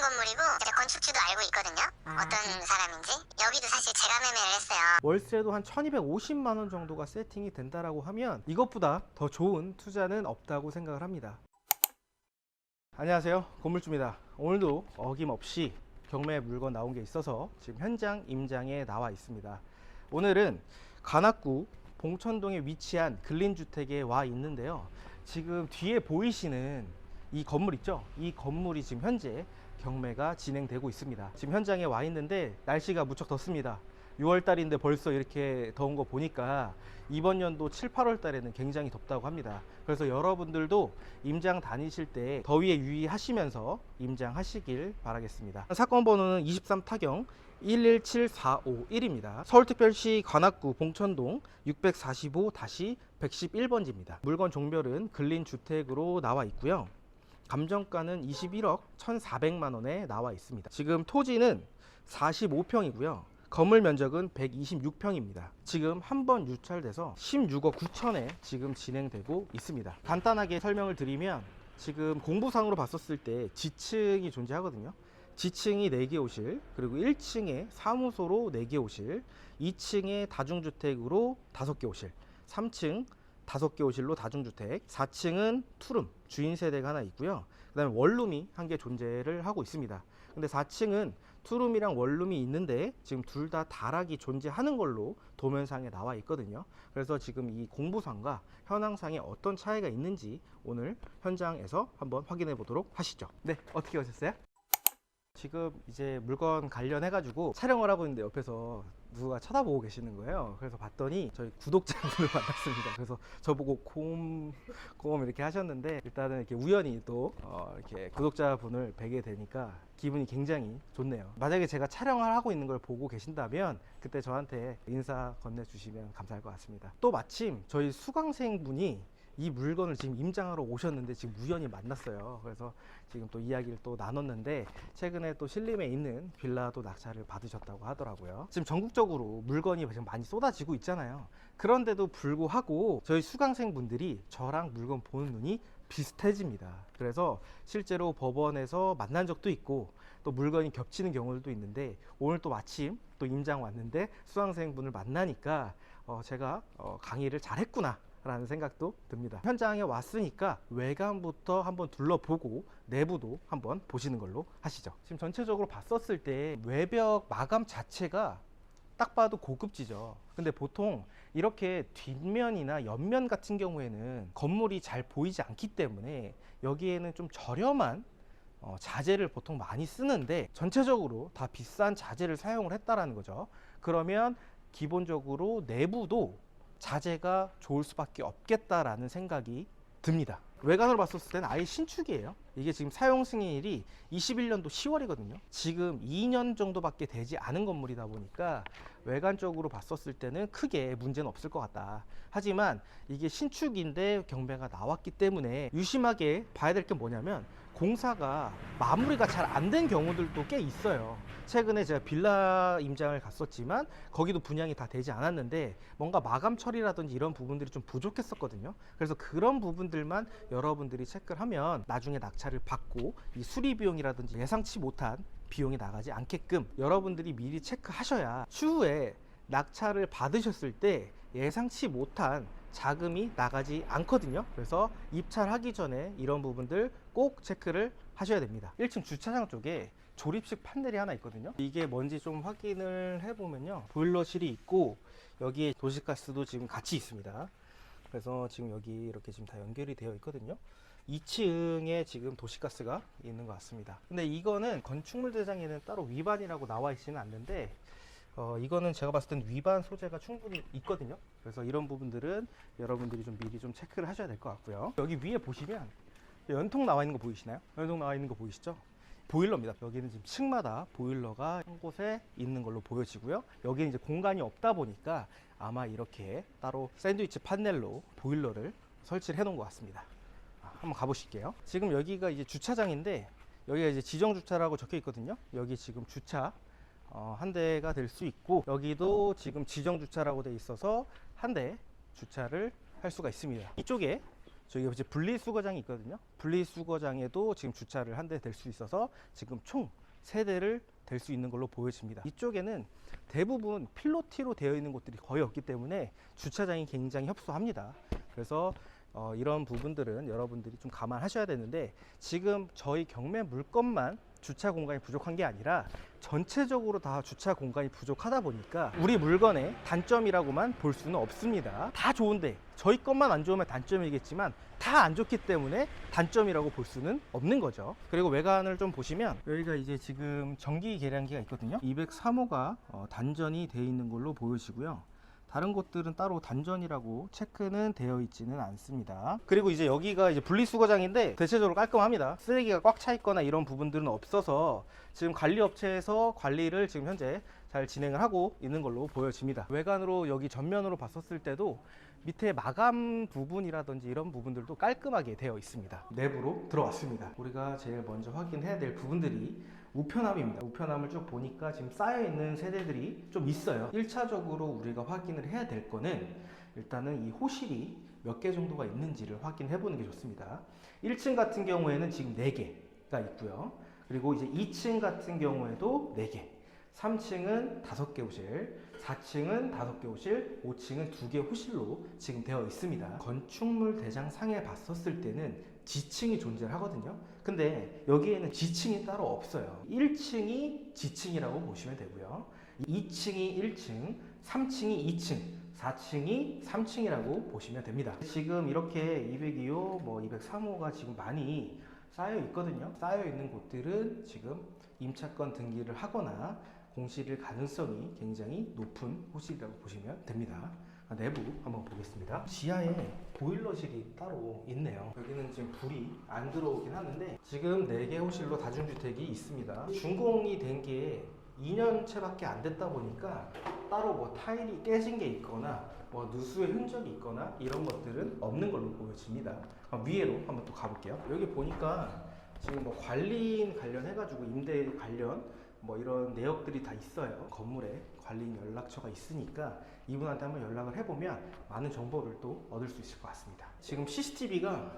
건물이고 제가 건축주도 알고 있거든요. 어떤 사람인지. 여기도 사실 제가 매매를 했어요. 월세도 한 1250만 원 정도가 세팅이 된다라고 하면 이것보다 더 좋은 투자는 없다고 생각을 합니다. 안녕하세요, 건물주입니다. 오늘도 어김없이 경매 물건 나온 게 있어서 지금 현장 임장에 나와 있습니다. 오늘은 관악구 봉천동에 위치한 근린주택에 와 있는데요. 지금 뒤에 보이시는 이 건물 있죠? 이 건물이 지금 현재 경매가 진행되고 있습니다. 지금 현장에 와 있는데 날씨가 무척 덥습니다. 6월 달인데 벌써 이렇게 더운 거 보니까 이번 연도 7, 8월 달에는 굉장히 덥다고 합니다. 그래서 여러분들도 임장 다니실 때 더위에 유의하시면서 임장하시길 바라겠습니다. 사건 번호는 23타경 117451입니다. 서울특별시 관악구 봉천동 645-111번지입니다. 물건 종별은 근린주택으로 나와 있고요. 감정가는 21억 1,400만 원에 나와 있습니다. 지금 토지는 45평이고요. 건물 면적은 126평입니다. 지금 한 번 유찰돼서 16억 9천에 지금 진행되고 있습니다. 간단하게 설명을 드리면 지금 공부상으로 봤었을 때 지층이 존재하거든요. 지층이 4개 호실, 그리고 1층에 사무소로 4개 호실, 2층에 다중주택으로 5개 호실, 3층 5개 호실로 다중주택, 4층은 투룸, 주인 세대가 하나 있고요. 그 다음에 원룸이 한 개 존재를 하고 있습니다. 근데 4층은 투룸이랑 원룸이 있는데 지금 둘 다 다락이 존재하는 걸로 도면상에 나와 있거든요. 그래서 지금 이 공부상과 현황상에 어떤 차이가 있는지 오늘 현장에서 한번 확인해 보도록 하시죠. 네, 어떻게 오셨어요? 지금 이제 물건 관련해 가지고 촬영을 하고 있는데 옆에서 누가 쳐다보고 계시는 거예요. 그래서 봤더니 저희 구독자분을 만났습니다. 그래서 저보고 곰 이렇게 하셨는데, 일단은 이렇게 우연히 또 이렇게 구독자분을 뵈게 되니까 기분이 굉장히 좋네요. 만약에 제가 촬영을 하고 있는 걸 보고 계신다면 그때 저한테 인사 건네주시면 감사할 것 같습니다. 또 마침 저희 수강생분이 이 물건을 지금 임장하러 오셨는데 지금 우연히 만났어요. 그래서 지금 또 이야기를 또 나눴는데, 최근에 또 신림에 있는 빌라도 낙찰을 받으셨다고 하더라고요. 지금 전국적으로 물건이 지금 많이 쏟아지고 있잖아요. 그런데도 불구하고 저희 수강생분들이 저랑 물건 보는 눈이 비슷해집니다. 그래서 실제로 법원에서 만난 적도 있고 또 물건이 겹치는 경우도 있는데, 오늘 또 마침 또 임장 왔는데 수강생분을 만나니까 제가 강의를 잘했구나 라는 생각도 듭니다. 현장에 왔으니까 외관부터 한번 둘러보고 내부도 한번 보시는 걸로 하시죠. 지금 전체적으로 봤었을 때 외벽 마감 자체가 딱 봐도 고급지죠. 근데 보통 이렇게 뒷면이나 옆면 같은 경우에는 건물이 잘 보이지 않기 때문에 여기에는 좀 저렴한 자재를 보통 많이 쓰는데, 전체적으로 다 비싼 자재를 사용을 했다라는 거죠. 그러면 기본적으로 내부도 자재가 좋을 수밖에 없겠다라는 생각이 듭니다. 외관으로 봤을 때는 아예 신축이에요. 이게 지금 사용 승인일이 21년도 10월이거든요. 지금 2년 정도밖에 되지 않은 건물이다 보니까 외관적으로 봤었을 때는 크게 문제는 없을 것 같다. 하지만 이게 신축인데 경매가 나왔기 때문에 유심하게 봐야 될 게 뭐냐면, 공사가 마무리가 잘 안 된 경우들도 꽤 있어요. 최근에 제가 빌라 임장을 갔었지만 거기도 분양이 다 되지 않았는데 뭔가 마감 처리라든지 이런 부분들이 좀 부족했었거든요. 그래서 그런 부분들만 여러분들이 체크를 하면 나중에 낙찰을 받고 이 수리 비용이라든지 예상치 못한 비용이 나가지 않게끔 여러분들이 미리 체크하셔야 추후에 낙찰을 받으셨을 때 예상치 못한 자금이 나가지 않거든요. 그래서 입찰하기 전에 이런 부분들 꼭 체크를 하셔야 됩니다. 1층 주차장 쪽에 조립식 판넬이 하나 있거든요. 이게 뭔지 좀 확인을 해보면요, 보일러실이 있고 여기에 도시가스도 지금 같이 있습니다. 그래서 지금 여기 이렇게 지금 다 연결이 되어 있거든요. 2층에 지금 도시가스가 있는 것 같습니다. 근데 이거는 건축물 대장에는 따로 위반이라고 나와 있지는 않는데 이거는 제가 봤을 땐 위반 소재가 충분히 있거든요. 그래서 이런 부분들은 여러분들이 좀 미리 좀 체크를 하셔야 될 것 같고요. 여기 위에 보시면 연통 나와 있는 거 보이시나요? 연통 나와 있는 거 보이시죠? 보일러입니다. 여기는 지금 층마다 보일러가 한 곳에 있는 걸로 보여지고요. 여기는 이제 공간이 없다 보니까 아마 이렇게 따로 샌드위치 판넬로 보일러를 설치를 해 놓은 것 같습니다. 한번 가보실게요. 지금 여기가 이제 주차장인데, 여기가 이제 지정 주차라고 적혀 있거든요. 여기 지금 주차 한 대가 될 수 있고, 여기도 지금 지정 주차라고 돼 있어서 한 대 주차를 할 수가 있습니다. 이쪽에 저기 이제 분리수거장이 있거든요. 분리수거장에도 지금 주차를 한 대 댈 수 있어서 지금 총 3대를 댈 수 있는 걸로 보여집니다. 이쪽에는 대부분 필로티로 되어 있는 곳들이 거의 없기 때문에 주차장이 굉장히 협소합니다. 그래서 이런 부분들은 여러분들이 좀 감안하셔야 되는데, 지금 저희 경매 물건만 주차 공간이 부족한 게 아니라 전체적으로 다 주차 공간이 부족하다 보니까 우리 물건의 단점이라고만 볼 수는 없습니다. 다 좋은데 저희 것만 안 좋으면 단점이겠지만 다 안 좋기 때문에 단점이라고 볼 수는 없는 거죠. 그리고 외관을 좀 보시면 여기가 이제 지금 전기 계량기가 있거든요. 203호가 단전이 되어 있는 걸로 보여지고요. 다른 곳들은 따로 단전이라고 체크는 되어 있지는 않습니다. 그리고 이제 여기가 이제 분리수거장인데 대체적으로 깔끔합니다. 쓰레기가 꽉 차 있거나 이런 부분들은 없어서 지금 관리업체에서 관리를 지금 현재 잘 진행을 하고 있는 걸로 보여집니다. 외관으로 여기 전면으로 봤었을 때도 밑에 마감 부분이라든지 이런 부분들도 깔끔하게 되어 있습니다. 내부로 들어왔습니다. 우리가 제일 먼저 확인해야 될 부분들이 우편함입니다. 우편함을 쭉 보니까 지금 쌓여있는 세대들이 좀 있어요. 1차적으로 우리가 확인을 해야 될 거는 일단은 이 호실이 몇 개 정도가 있는지를 확인해 보는 게 좋습니다. 1층 같은 경우에는 지금 4개가 있고요. 그리고 이제 2층 같은 경우에도 4개, 3층은 5개 호실, 4층은 5개 호실, 5층은 2개 호실로 지금 되어 있습니다. 건축물 대장상에 봤었을 때는 지층이 존재하거든요. 근데 여기에는 지층이 따로 없어요. 1층이 지층이라고 보시면 되고요. 2층이 1층, 3층이 2층, 4층이 3층이라고 보시면 됩니다. 지금 이렇게 202호, 203호가 지금 많이 쌓여 있거든요. 쌓여 있는 곳들은 지금 임차권 등기를 하거나 공실일 가능성이 굉장히 높은 호실이라고 보시면 됩니다. 내부 한번 보겠습니다. 지하에 보일러실이 따로 있네요. 여기는 지금 불이 안 들어오긴 하는데 지금 4개 호실로 다중주택이 있습니다. 준공이 된 게 2년채밖에 안 됐다 보니까 따로 타일이 깨진 게 있거나 누수의 흔적이 있거나 이런 것들은 없는 걸로 보여집니다. 위에로 한번 또 가볼게요. 여기 보니까 지금 관리인 관련해가지고 임대 관련 이런 내역들이 다 있어요. 건물에 관리인 연락처가 있으니까 이분한테 한번 연락을 해보면 많은 정보를 또 얻을 수 있을 것 같습니다. 지금 CCTV가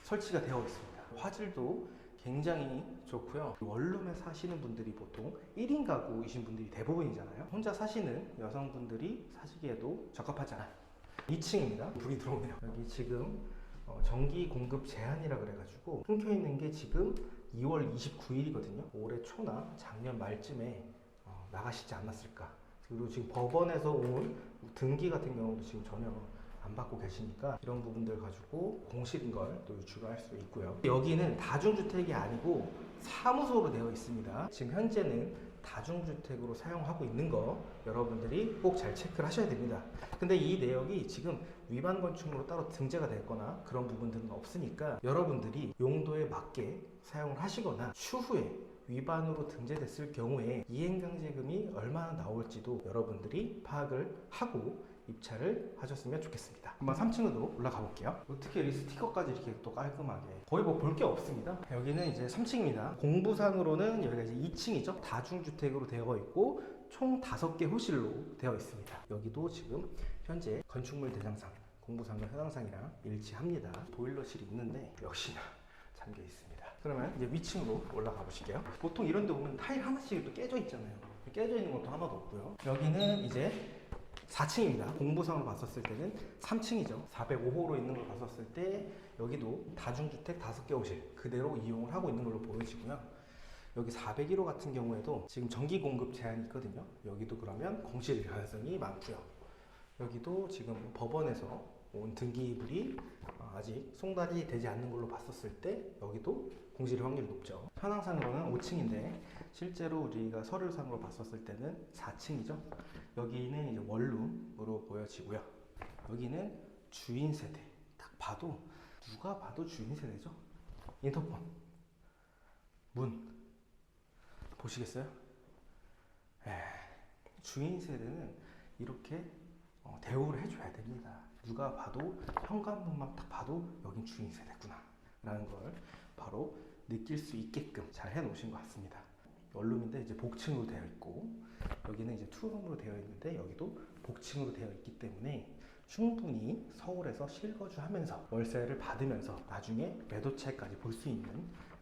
설치가 되어 있습니다. 화질도 굉장히 좋고요. 원룸에 사시는 분들이 보통 1인 가구이신 분들이 대부분이잖아요. 혼자 사시는 여성분들이 사시기에도 적합하지 않아요. 2층입니다. 불이 들어오네요. 여기 지금 전기 공급 제한이라 그래가지고 끊겨 있는 게 지금 2월 29일이거든요. 올해 초나 작년 말쯤에 나가시지 않았을까. 그리고 지금 법원에서 온 등기 같은 경우도 지금 전혀 안 받고 계시니까 이런 부분들 가지고 공실인 걸 또 유추를 할 수 있고요. 여기는 다중주택이 아니고 사무소로 되어 있습니다. 지금 현재는 다중주택으로 사용하고 있는 거 여러분들이 꼭 잘 체크를 하셔야 됩니다. 근데 이 내역이 지금 위반 건축물로 따로 등재가 됐거나 그런 부분들은 없으니까 여러분들이 용도에 맞게 사용을 하시거나 추후에 위반으로 등재됐을 경우에 이행강제금이 얼마나 나올지도 여러분들이 파악을 하고 입찰을 하셨으면 좋겠습니다. 한번 3층으로 올라가 볼게요. 특히 이 스티커까지 이렇게 또 깔끔하게 거의 볼 게 없습니다. 여기는 이제 3층입니다. 공부상으로는 여기가 이제 2층이죠. 다중주택으로 되어 있고 총 5개 호실로 되어 있습니다. 여기도 지금 현재 건축물 대장상, 공부상과 현황상이랑 일치합니다. 보일러실이 있는데 역시나 잠겨 있습니다. 그러면 이제 위층으로 올라가 보실게요. 보통 이런 데 보면 타일 하나씩 또 깨져 있잖아요. 깨져 있는 것도 하나도 없고요. 여기는 이제 4층입니다. 공부상으로 봤었을 때는 3층이죠. 405호로 있는 걸 봤었을 때 여기도 다중주택 5개 호실 그대로 이용을 하고 있는 걸로 보여지고요. 여기 401호 같은 경우에도 지금 전기 공급 제한이 있거든요. 여기도 그러면 공실일 가능성이 많고요. 여기도 지금 법원에서 온 등기물이 아직 송달이 되지 않는 걸로 봤었을 때 여기도 공실일 확률이 높죠. 현황상으로는 5층인데 실제로 우리가 서류상으로 봤었을 때는 4층이죠. 여기는 이제 원룸으로 보여지고요. 여기는 주인 세대. 딱 봐도 누가 봐도 주인 세대죠. 인터폰, 문 보시겠어요? 주인 세대는 이렇게 대우를 해줘야 됩니다. 누가 봐도 현관문만 딱 봐도 여긴 주인 세대구나 라는 걸 바로 느낄 수 있게끔 잘 해놓으신 것 같습니다. 원룸인데 이제 복층으로 되어 있고 여기는 이제 투룸으로 되어 있는데 여기도 복층으로 되어 있기 때문에 충분히 서울에서 실거주하면서 월세를 받으면서 나중에 매도차익까지 볼 수 있는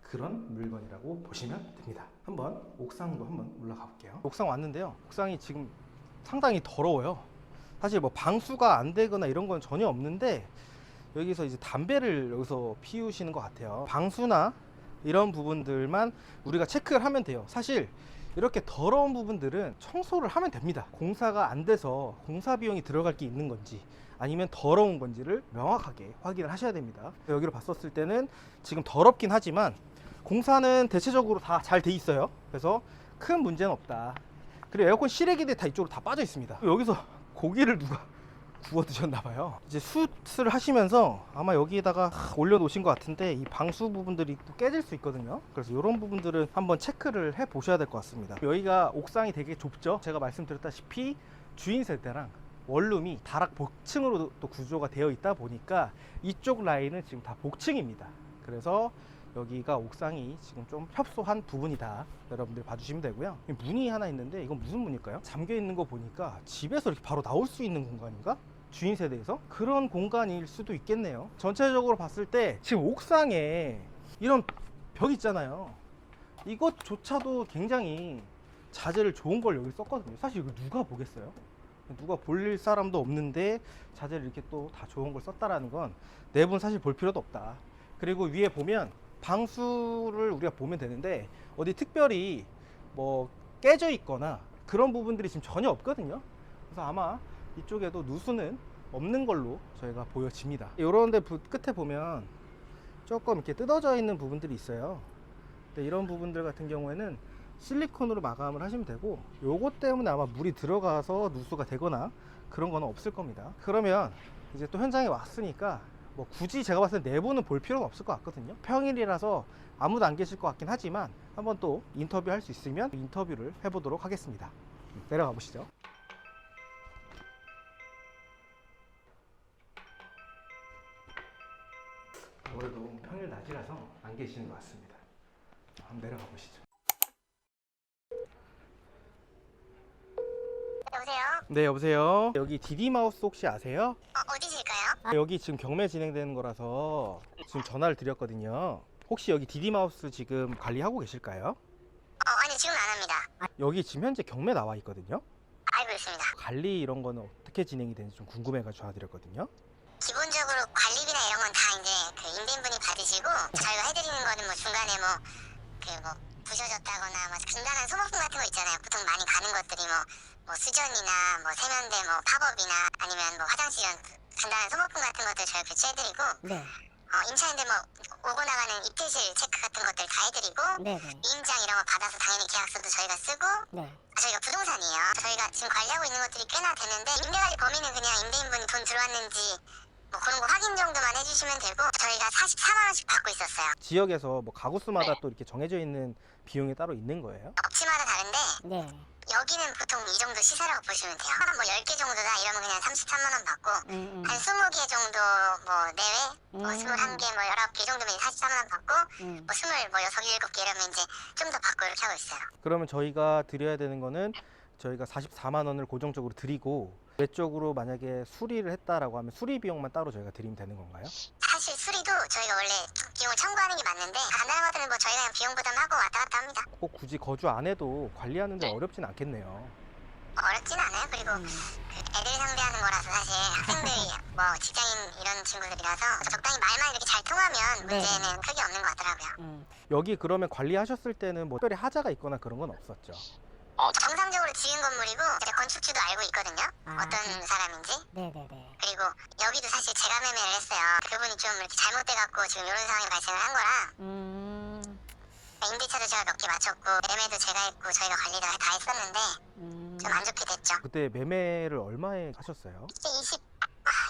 그런 물건이라고 보시면 됩니다. 한번 옥상도 한번 올라가 볼게요. 옥상 왔는데요. 옥상이 지금 상당히 더러워요. 사실 뭐 방수가 안 되거나 이런 건 전혀 없는데 여기서 이제 담배를 여기서 피우시는 것 같아요. 방수나 이런 부분들만 우리가 체크를 하면 돼요. 사실 이렇게 더러운 부분들은 청소를 하면 됩니다. 공사가 안 돼서 공사 비용이 들어갈 게 있는 건지 아니면 더러운 건지를 명확하게 확인을 하셔야 됩니다. 여기로 봤었을 때는 지금 더럽긴 하지만 공사는 대체적으로 다 잘 돼 있어요. 그래서 큰 문제는 없다. 그리고 에어컨 실외기들이 다 이쪽으로 다 빠져 있습니다. 여기서 고기를 누가 구워 드셨나 봐요. 이제 숯을 하시면서 아마 여기에다가 올려 놓으신 것 같은데 이 방수 부분들이 또 깨질 수 있거든요. 그래서 이런 부분들은 한번 체크를 해 보셔야 될 것 같습니다. 여기가 옥상이 되게 좁죠. 제가 말씀드렸다시피 주인 세대랑 원룸이 다락 복층으로 또 구조가 되어 있다 보니까 이쪽 라인은 지금 다 복층입니다. 그래서 여기가 옥상이 지금 좀 협소한 부분이다. 여러분들 봐주시면 되고요. 문이 하나 있는데 이건 무슨 문일까요? 잠겨 있는 거 보니까 집에서 이렇게 바로 나올 수 있는 공간인가? 주인 세대에서? 그런 공간일 수도 있겠네요. 전체적으로 봤을 때 지금 옥상에 이런 벽 있잖아요. 이것조차도 굉장히 자재를 좋은 걸 여기 썼거든요. 사실 이거 누가 보겠어요? 누가 볼 사람도 없는데 자재를 이렇게 또 다 좋은 걸 썼다라는 건 내부는 사실 볼 필요도 없다. 그리고 위에 보면 방수를 우리가 보면 되는데 어디 특별히 뭐 깨져 있거나 그런 부분들이 지금 전혀 없거든요. 그래서 아마 이쪽에도 누수는 없는 걸로 저희가 보여집니다. 이런 데 끝에 보면 조금 이렇게 뜯어져 있는 부분들이 있어요. 근데 이런 부분들 같은 경우에는 실리콘으로 마감을 하시면 되고 요것 때문에 아마 물이 들어가서 누수가 되거나 그런 거는 없을 겁니다. 그러면 이제 또 현장에 왔으니까 뭐 굳이 제가 봤을 때 내부는 볼 필요는 없을 것 같거든요. 평일이라서 아무도 안 계실 것 같긴 하지만 한번 또 인터뷰 할 수 있으면 인터뷰를 해보도록 하겠습니다. 내려가 보시죠. 아무래도 평일 낮이라서 안 계시는 것 같습니다. 한번 내려가 보시죠. 여보세요? 네, 여보세요. 여기 디디마우스 혹시 아세요? 어디실까요? 여기 지금 경매 진행되는 거라서 지금 전화를 드렸거든요. 혹시 여기 디디마우스 지금 관리하고 계실까요? 아니 지금 안 합니다. 여기 지금 현재 경매 나와 있거든요. 알고 있습니다. 관리 이런 거는 어떻게 진행이 되는지 좀 궁금해가지고 전화드렸거든요. 기본적으로 관리비나 이런 건 다 이제 그 임대인분이 받으시고 저희가 해드리는 거는 뭐 중간에 뭐 부셔졌다거나 뭐 간단한 소모품 같은 거 있잖아요. 보통 많이 가는 것들이 뭐 수전이나 뭐 세면대 뭐 팝업이나 아니면 뭐 화장실 이런 간단한 소모품 같은 것들 저희 교체해드리고 네. 임차인들 뭐 오고 나가는 입대실 체크 같은 것들 다 해드리고 네네. 위임장 이런 거 받아서 당연히 계약서도 저희가 쓰고 네. 저희가 부동산이에요. 저희가 지금 관리하고 있는 것들이 꽤나 되는데 임대관리 범위는 그냥 임대인분이 돈 들어왔는지 뭐 그런 거 확인 정도만 해주시면 되고 저희가 44만 원씩 받고 있었어요. 지역에서 뭐 가구수마다 또 이렇게 정해져 있는 비용이 따로 있는 거예요? 업체마다 다른데 네. 여기는 보통 이 정도 시세라고 보시면 돼요. 한 뭐 10개 정도다 이러면 그냥 33만 원 받고 한 20개 정도 뭐 내외 뭐 21개 뭐 19개 정도면 44만 원 받고 뭐 20, 뭐 6, 7개 이러면 이제 좀 더 받고 이렇게 하고 있어요. 그러면 저희가 드려야 되는 거는 저희가 44만 원을 고정적으로 드리고 외적으로 만약에 수리를 했다라고 하면 수리 비용만 따로 저희가 드리면 되는 건가요? 사실 수리도 저희가 원래 비용을 청구하는 게 맞는데 간단한 것들은 뭐 저희가 그냥 비용 부담하고 왔다 갔다 합니다. 꼭 굳이 거주 안 해도 관리하는데 어렵진 않겠네요. 어렵진 않아요. 그리고 그 애들 상대하는 거라서 사실 학생들이 뭐 직장인 이런 친구들이라서 적당히 말만 이렇게 잘 통하면 문제는 크게 없는 것 같더라고요. 여기 그러면 관리하셨을 때는 뭐 특별히 하자가 있거나 그런 건 없었죠? 정상적으로 지은 건물이고 이제 건축주도 알고 있거든요. 어떤 사람인지. 네네네. 그리고 여기도 사실 제가 매매를 했어요. 그분이 좀 이렇게 잘못돼갖고 지금 이런 상황이 발생을 한 거라 임대차도 제가 몇 개 맞췄고 매매도 제가 했고 저희가 관리도 다 했었는데 좀 안 좋게 됐죠. 그때 매매를 얼마에 하셨어요? 이제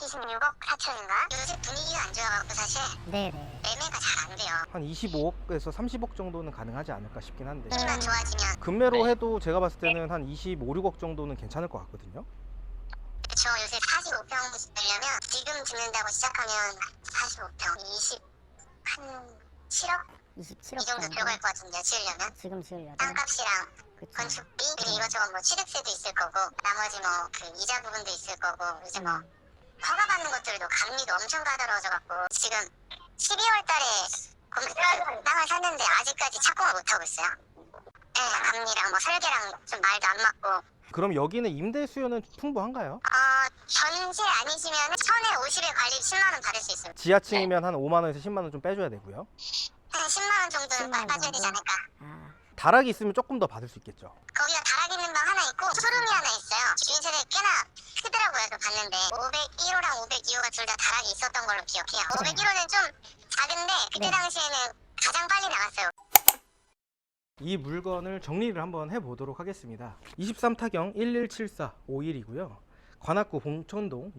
26억 4천인가? 요새 분위기가 안 좋아갖고 사실 네네. 매매가 잘 안 돼요. 한 25억에서 30억 정도는 가능하지 않을까 싶긴 한데 조금만 좋아지면. 금매로 해도 제가 봤을 때는 한 25, 6억 정도는 괜찮을 것 같거든요. 그쵸. 요새 45평 되려면 지금 짓는다고 시작하면 45평 한 7억? 27억 이 정도 들어갈 것 같은데요. 지으려면. 지금 지으려면. 땅값이랑 그쵸. 건축비 그리고 이것저것 뭐 취득세도 있을 거고 나머지 뭐 그 이자 부분도 있을 거고 이제 뭐 허가 받는 것들도 감리도 엄청 까다로워져갖고 지금 12월 달에 땅을 샀는데 아직까지 착공을 못하고 있어요. 네, 감리랑 뭐 설계랑 좀 말도 안 맞고. 그럼 여기는 임대 수요는 풍부한가요? 전세 아니시면 1000에 50에 관리 10만 원 받을 수 있어요. 지하층이면 한 5만 원에서 10만 원 좀 빼줘야 되고요. 한 10만 원 정도는 10만 원 빠져야 되지 정도? 않을까. 다락이 있으면 조금 더 받을 수 있겠죠. 거기가 다락 있는 방 하나 있고 소룸이 하나 있어요. 주인 세대 꽤나 크더라고요. 그 봤는데 501호랑 502호가 둘 다 다락이 있었던 걸로 기억해요. 501호는 좀 작은데 그때 네. 당시에는 가장 빨리 나갔어요. 이 물건을 정리를 한번 해보도록 하겠습니다. 23타경 117451이고요. 관악구 봉천동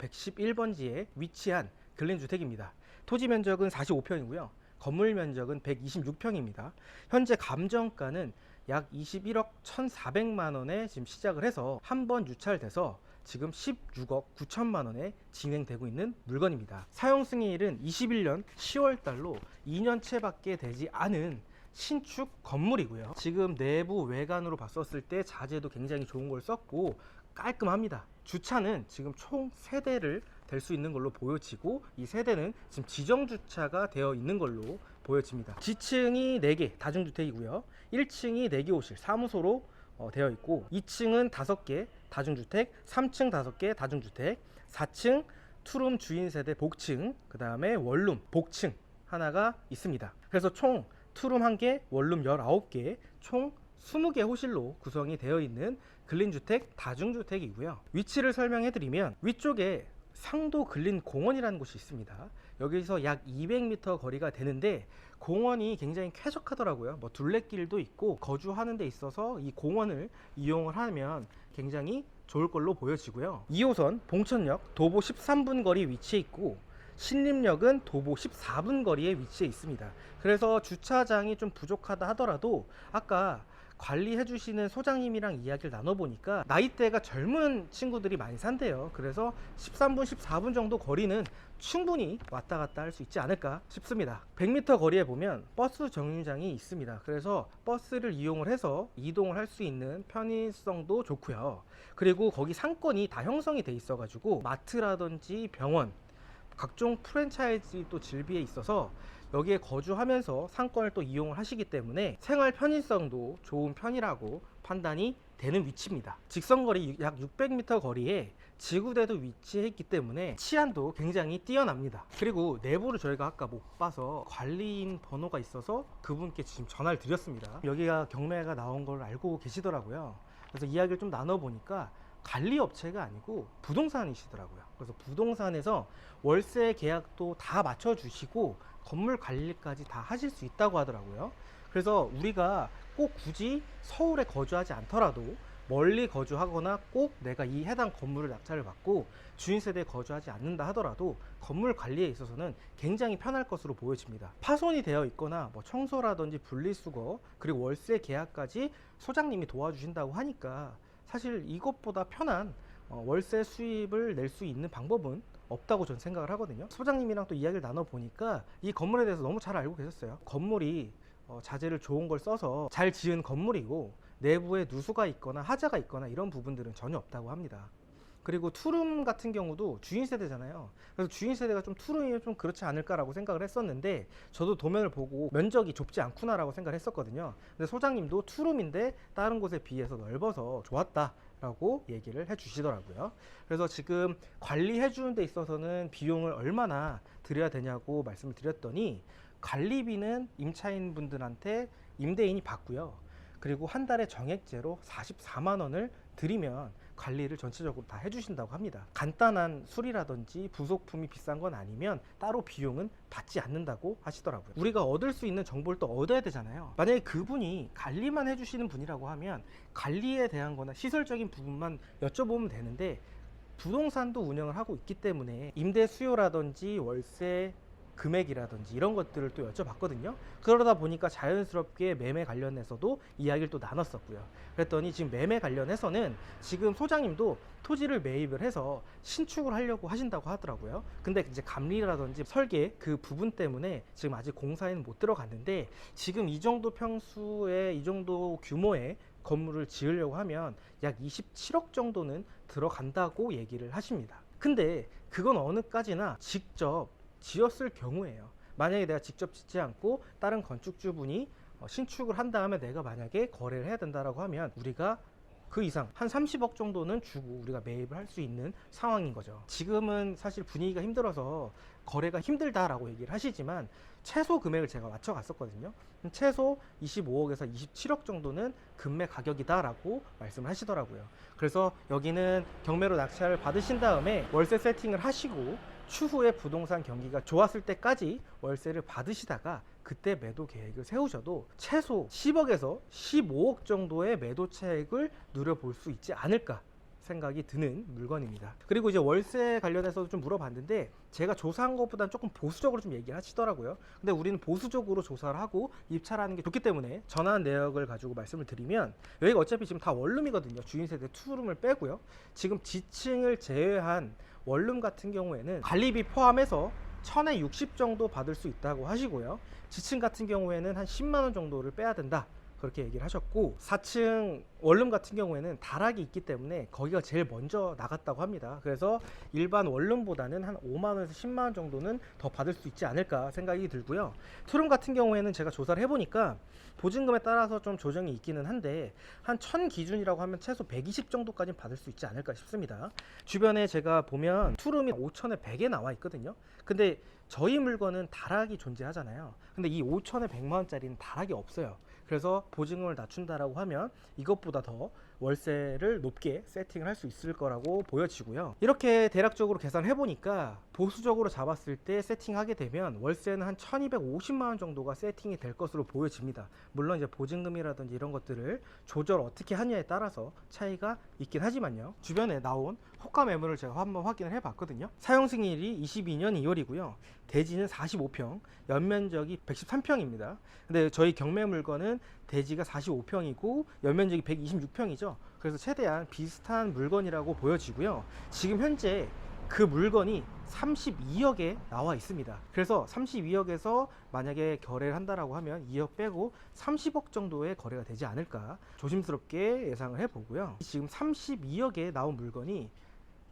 645-111번지에 위치한 근린주택입니다. 토지 면적은 45평이고요. 건물 면적은 126평입니다. 현재 감정가는 약 21억 1,400만 원에 지금 시작을 해서 한 번 유찰돼서 지금 16억 9천만 원에 진행되고 있는 물건입니다. 사용 승인일은 21년 10월 달로 2년채밖에 되지 않은 신축 건물이고요. 지금 내부 외관으로 봤었을 때 자재도 굉장히 좋은 걸 썼고 깔끔합니다. 주차는 지금 총 3대를 될 수 있는 걸로 보여지고 이 3대는 지금 지정 주차가 되어 있는 걸로 보여집니다. 지층이 4개 다중주택이고요. 1층이 내기호실 사무소로 되어 있고 2층은 5개 다중주택, 3층 5개 다중주택, 4층 투룸 주인 세대 복층, 그 다음에 원룸 복층 하나가 있습니다. 그래서 총 투룸 1개, 원룸 19개, 총 20개 호실로 구성이 되어 있는 근린주택 다중주택이고요. 위치를 설명해드리면 위쪽에 상도 근린공원이라는 곳이 있습니다. 여기서 약 200m 거리가 되는데 공원이 굉장히 쾌적하더라고요. 뭐 둘레길도 있고 거주하는 데 있어서 이 공원을 이용을 하면 굉장히 좋을 걸로 보여지고요. 2호선 봉천역 도보 13분 거리 위치해 있고 신림역은 도보 14분 거리에 위치해 있습니다. 그래서 주차장이 좀 부족하다 하더라도 아까 관리해 주시는 소장님이랑 이야기를 나눠보니까 나이대가 젊은 친구들이 많이 산대요. 그래서 13분, 14분 정도 거리는 충분히 왔다 갔다 할 수 있지 않을까 싶습니다. 100m 거리에 보면 버스 정류장이 있습니다. 그래서 버스를 이용을 해서 이동을 할 수 있는 편의성도 좋고요. 그리고 거기 상권이 다 형성이 돼 있어 가지고 마트라든지 병원, 각종 프랜차이즈도 질비해 있어서 여기에 거주하면서 상권을 또 이용을 하시기 때문에 생활 편의성도 좋은 편이라고 판단이 되는 위치입니다. 직선거리 약 600m 거리에 지구대도 위치해 있기 때문에 치안도 굉장히 뛰어납니다. 그리고 내부를 저희가 아까 못 봐서 관리인 번호가 있어서 그분께 지금 전화를 드렸습니다. 여기가 경매가 나온 걸 알고 계시더라고요. 그래서 이야기를 좀 나눠보니까 관리업체가 아니고 부동산이시더라고요. 그래서 부동산에서 월세 계약도 다 맞춰주시고 건물 관리까지 다 하실 수 있다고 하더라고요. 그래서 우리가 꼭 굳이 서울에 거주하지 않더라도 멀리 거주하거나 꼭 내가 이 해당 건물을 낙찰을 받고 주인 세대에 거주하지 않는다 하더라도 건물 관리에 있어서는 굉장히 편할 것으로 보여집니다. 파손이 되어 있거나 뭐 청소라든지 분리수거 그리고 월세 계약까지 소장님이 도와주신다고 하니까 사실 이것보다 편한 월세 수입을 낼 수 있는 방법은 없다고 저는 생각을 하거든요. 소장님이랑 또 이야기를 나눠보니까 이 건물에 대해서 너무 잘 알고 계셨어요. 건물이 자재를 좋은 걸 써서 잘 지은 건물이고 내부에 누수가 있거나 하자가 있거나 이런 부분들은 전혀 없다고 합니다. 그리고 투룸 같은 경우도 주인 세대잖아요. 그래서 주인 세대가 좀 투룸이면 좀 그렇지 않을까라고 생각을 했었는데 저도 도면을 보고 면적이 좁지 않구나라고 생각을 했었거든요. 근데 소장님도 투룸인데 다른 곳에 비해서 넓어서 좋았다 라고 얘기를 해 주시더라고요. 그래서 지금 관리해 주는 데 있어서는 비용을 얼마나 들여야 되냐고 말씀을 드렸더니 관리비는 임차인 분들한테 임대인이 받고요. 그리고 한 달에 정액제로 44만 원을 드리면 관리를 전체적으로 다 해주신다고 합니다. 간단한 수리라든지 부속품이 비싼 건 아니면 따로 비용은 받지 않는다고 하시더라고요. 우리가 얻을 수 있는 정보를 또 얻어야 되잖아요. 만약에 그분이 관리만 해주시는 분이라고 하면 관리에 대한 거나 시설적인 부분만 여쭤보면 되는데 부동산도 운영을 하고 있기 때문에 임대 수요라든지 월세 금액이라든지 이런 것들을 또 여쭤봤거든요. 그러다 보니까 자연스럽게 매매 관련해서도 이야기를 또 나눴었고요. 그랬더니 지금 매매 관련해서는 지금 소장님도 토지를 매입을 해서 신축을 하려고 하신다고 하더라고요. 근데 이제 감리라든지 설계 그 부분 때문에 지금 아직 공사에는 못 들어갔는데 지금 이 정도 평수에 이 정도 규모의 건물을 지으려고 하면 약 27억 정도는 들어간다고 얘기를 하십니다. 근데 그건 어느까지나 직접 지었을 경우에요. 만약에 내가 직접 짓지 않고 다른 건축주분이 신축을 한 다음에 내가 만약에 거래를 해야 된다라고 하면 우리가 그 이상 한 30억 정도는 주고 우리가 매입을 할 수 있는 상황인 거죠. 지금은 사실 분위기가 힘들어서 거래가 힘들다라고 얘기를 하시지만 최소 금액을 제가 맞춰 갔었거든요. 최소 25억에서 27억 정도는 금매 가격이다라고 말씀을 하시더라고요. 그래서 여기는 경매로 낙찰을 받으신 다음에 월세 세팅을 하시고 추후에 부동산 경기가 좋았을 때까지 월세를 받으시다가 그때 매도 계획을 세우셔도 최소 10억에서 15억 정도의 매도 차익을 누려볼 수 있지 않을까 생각이 드는 물건입니다. 그리고 이제 월세 관련해서도 좀 물어봤는데 제가 조사한 것보다는 조금 보수적으로 좀 얘기하시더라고요. 근데 우리는 보수적으로 조사를 하고 입찰하는 게 좋기 때문에 전한 내역을 가지고 말씀을 드리면 여기가 어차피 지금 다 원룸이거든요. 주인세대 투룸을 빼고요. 지금 지층을 제외한 원룸 같은 경우에는 관리비 포함해서 1000에 60 정도 받을 수 있다고 하시고요. 지층 같은 경우에는 한 10만 원 정도를 빼야 된다. 그렇게 얘기를 하셨고 4층 원룸 같은 경우에는 다락이 있기 때문에 거기가 제일 먼저 나갔다고 합니다. 그래서 일반 원룸보다는 한 5만 원에서 10만 원 정도는 더 받을 수 있지 않을까 생각이 들고요. 투룸 같은 경우에는 제가 조사를 해보니까 보증금에 따라서 좀 조정이 있기는 한데 한 1000 기준이라고 하면 최소 120 정도까지는 받을 수 있지 않을까 싶습니다. 주변에 제가 보면 투룸이 5천에 100에 나와 있거든요. 근데 저희 물건은 다락이 존재하잖아요. 근데 이 5천에 100만 원짜리는 다락이 없어요. 그래서 보증금을 낮춘다라고 하면 이것보다 더 월세를 높게 세팅을 할 수 있을 거라고 보여지고요. 이렇게 대략적으로 계산해 보니까 보수적으로 잡았을 때 세팅하게 되면 월세는 한 1250만 원 정도가 세팅이 될 것으로 보여집니다. 물론 이제 보증금이라든지 이런 것들을 조절 어떻게 하냐에 따라서 차이가 있긴 하지만요. 주변에 나온 호가 매물을 제가 한번 확인을 해 봤거든요. 사용 승인일이 22년 2월이고요. 대지는 45평, 연면적이 113평입니다. 근데 저희 경매 물건은 대지가 45평이고 연면적이 126평이죠. 그래서 최대한 비슷한 물건이라고 보여지고요. 지금 현재 그 물건이 32억에 나와 있습니다. 그래서 32억에서 만약에 거래를 한다라고 하면 2억 빼고 30억 정도의 거래가 되지 않을까 조심스럽게 예상을 해보고요. 지금 32억에 나온 물건이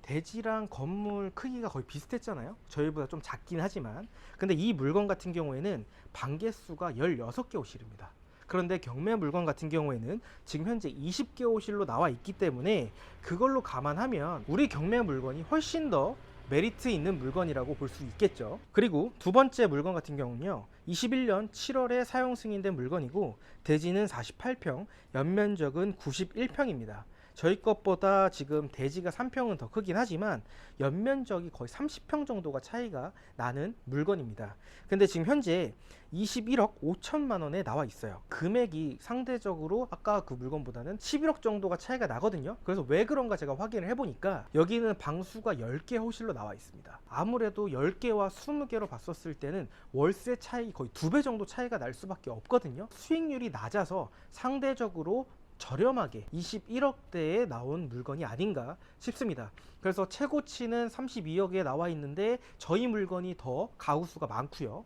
대지랑 건물 크기가 거의 비슷했잖아요. 저희보다 좀 작긴 하지만 근데 이 물건 같은 경우에는 방개수가 16개 호실입니다. 그런데 경매 물건 같은 경우에는 지금 현재 20개 호실로 나와 있기 때문에 그걸로 감안하면 우리 경매 물건이 훨씬 더 메리트 있는 물건이라고 볼 수 있겠죠. 그리고 두 번째 물건 같은 경우는요, 21년 7월에 사용 승인된 물건이고 대지는 48평, 연면적은 91평입니다. 저희 것보다 지금 대지가 3평은 더 크긴 하지만 연면적이 거의 30평 정도가 차이가 나는 물건입니다. 근데 지금 현재 21억 5천만 원에 나와 있어요. 금액이 상대적으로 아까 그 물건보다는 11억 정도가 차이가 나거든요. 그래서 왜 그런가 제가 확인을 해보니까 여기는 방수가 10개 호실로 나와 있습니다. 아무래도 10개와 20개로 봤었을 때는 월세 차이 거의 2배 정도 차이가 날 수밖에 없거든요. 수익률이 낮아서 상대적으로 저렴하게 21억대에 나온 물건이 아닌가 싶습니다. 그래서 최고치는 32억에 나와 있는데 저희 물건이 더 가구수가 많고요.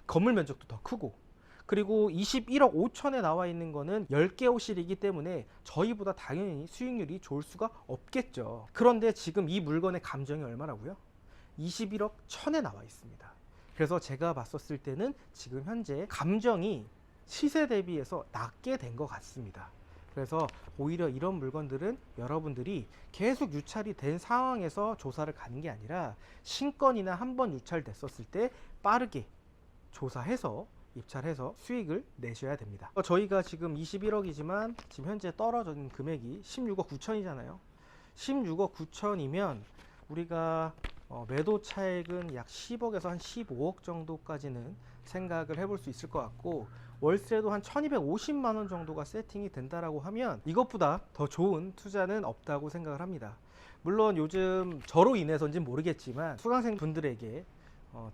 건물 면적도 더 크고 그리고 21억 5천에 나와 있는 거는 10개 호실이기 때문에 저희보다 당연히 수익률이 좋을 수가 없겠죠. 그런데 지금 이 물건의 감정이 얼마라고요? 21억 1천에 나와 있습니다. 그래서 제가 봤었을 때는 지금 현재 감정이 시세 대비해서 낮게 된 것 같습니다. 그래서 오히려 이런 물건들은 여러분들이 계속 유찰이 된 상황에서 조사를 가는 게 아니라 신건이나 한번 유찰됐었을 때 빠르게 조사해서 입찰해서 수익을 내셔야 됩니다. 저희가 지금 21억이지만 지금 현재 떨어진 금액이 16억 9천이잖아요. 16억 9천이면 우리가 매도 차익은 약 10억에서 한 15억 정도까지는 생각을 해볼 수 있을 것 같고 월세도 한 1250만 원 정도가 세팅이 된다라고 하면 이것보다 더 좋은 투자는 없다고 생각을 합니다. 물론 요즘 저로 인해서인지는 모르겠지만 수강생 분들에게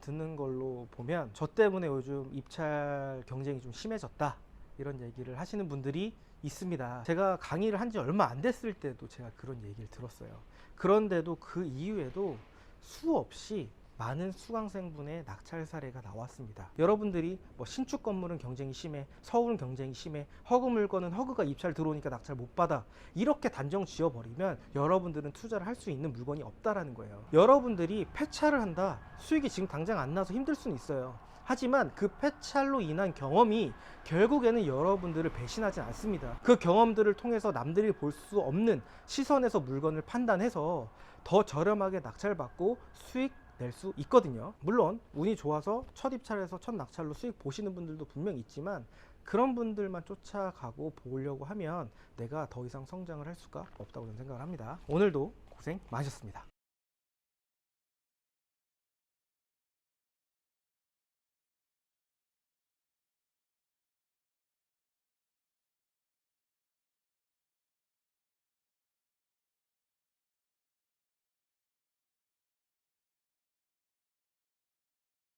듣는 걸로 보면 저 때문에 요즘 입찰 경쟁이 좀 심해졌다 이런 얘기를 하시는 분들이 있습니다. 제가 강의를 한 지 얼마 안 됐을 때도 제가 그런 얘기를 들었어요. 그런데도 그 이후에도 수없이 많은 수강생분의 낙찰 사례가 나왔습니다. 여러분들이 뭐 신축 건물은 경쟁이 심해, 서울은 경쟁이 심해, 허그 물건은 허그가 입찰 들어오니까 낙찰 못 받아, 이렇게 단정 지어버리면 여러분들은 투자를 할 수 있는 물건이 없다라는 거예요. 여러분들이 폐차를 한다, 수익이 지금 당장 안 나서 힘들 수는 있어요. 하지만 그 폐찰로 인한 경험이 결국에는 여러분들을 배신하지 않습니다. 그 경험들을 통해서 남들이 볼 수 없는 시선에서 물건을 판단해서 더 저렴하게 낙찰받고 수익 낼 수 있거든요. 물론 운이 좋아서 첫 입찰에서 첫 낙찰로 수익 보시는 분들도 분명 있지만, 그런 분들만 쫓아가고 보려고 하면 내가 더 이상 성장을 할 수가 없다고 저는 생각을 합니다. 오늘도 고생 많으셨습니다.